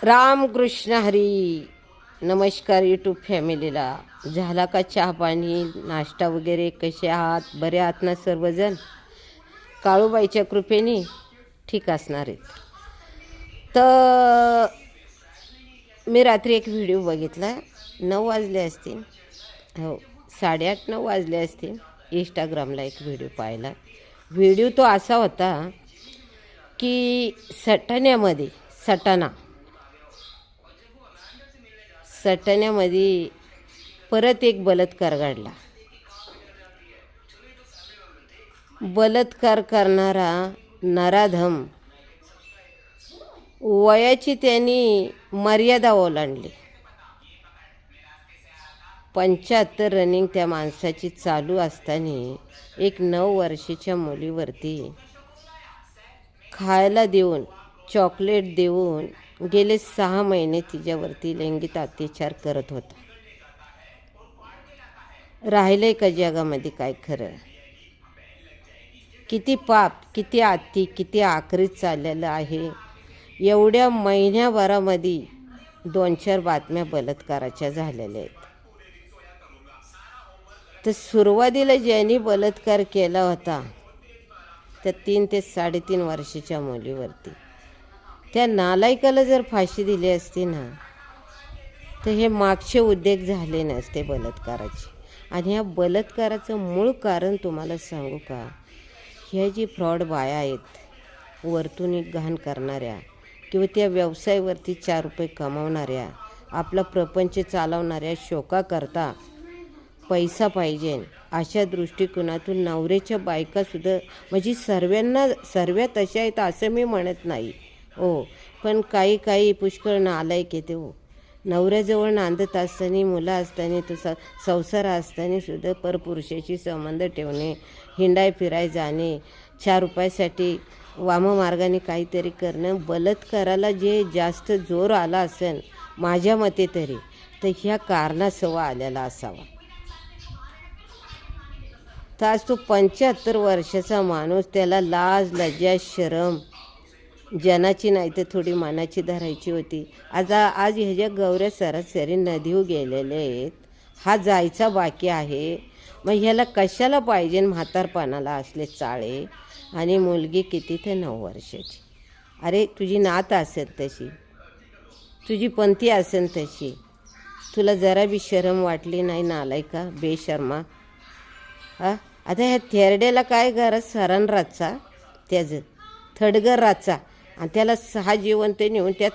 रामकृष्ण हरी. नमस्कार यूट्यूब फॅमिलीला. झाला का चहा पाणी नाश्ता वगैरे? कसे आहात? बरे आहात ना सर्वजण? काळूबाईच्या कृपेने ठीक असणार आहेत. तर मी रात्री एक व्हिडिओ बघितला. 9 वाजले असतील, हो 8:30-9 वाजले असतील. इंस्टाग्रामला एक व्हिडिओ पाहिला. व्हिडिओ तो असा होता की सटाण्यामध्ये परत एक बलात्कार घडला. बलात्कार करणारा नराधम वयाची त्यांनी मर्यादा ओलांडली. 75 रनिंग त्या माणसाची चालू असताना एक 9 वर्षाच्या मुलीवरती खायला देऊन, चॉकलेट देऊन गेले 6 महिने तिच्यावरती लैंगिक अत्याचार करत होता. राहिलंय का जगामध्ये काय खरं? किती पाप, किती अति, किती आखरीत चाललेलं आहे. एवढ्या महिन्याभरामध्ये 2-4 बातम्या बलात्काराच्या झालेल्या आहेत. तर सुरुवातीला ज्यांनी बलात्कार केला होता त्या 3 ते 3.5 वर्षाच्या मुलीवरती, त्या नालायकाला जर फाशी दिली असती ना, तर हे मागचे उद्योग झाले नसते बलात्काराचे. आणि ह्या बलात्काराचं मूळ कारण तुम्हाला सांगू का? ह्या जी फ्रॉड बाया आहेत, वरतून घाण करणाऱ्या किंवा त्या व्यवसायावरती 4 रुपये कमावणाऱ्या, आपला प्रपंच चालवणाऱ्या, शोकाकरता पैसा पाहिजे अशा दृष्टिकोनातून नवऱ्याच्या बायकासुद्धा, म्हणजे सर्व तशा आहेत असं मी म्हणत नाही हो, पण काही पुष्कळ नालायक येते हो. नवऱ्याजवळ नांदत असताना, मुलं असताना, तो संसार असताना सुद्धा परपुरुषाशी संबंध ठेवणे, हिंडाय फिराय जाणे, 4 रुपयासाठी वाममार्गाने काहीतरी करणं, बलात्काराला जे जास्त जोर आला असेल माझ्या मते तरी, तर ह्या कारणासह आलेला असावा. तर आज तो 75 वर्षाचा माणूस, त्याला लाज लज्जा शरम जनाची नाही तर थोडी मनाची धरायची होती. आज ह्याच्या गौऱ्या सरासरी नदीवर गेलेले आहेत. हा जायचा बाकी आहे. मग ह्याला कशाला पाहिजे? म्हातारपणाला असले चाळे, आणि मुलगी किती? ते 9 वर्षाची. अरे तुझी नात असेल तशी, तुझी पंथी असेल तशी, तुला जरा बी शरम वाटली नाही? नालायका, बेशर्मा. आता ह्या थेरड्याला काय गरज? सरण रातचा त्याचं थडगर रातचा, आणि त्याला 6 जिवंत नेऊन त्यात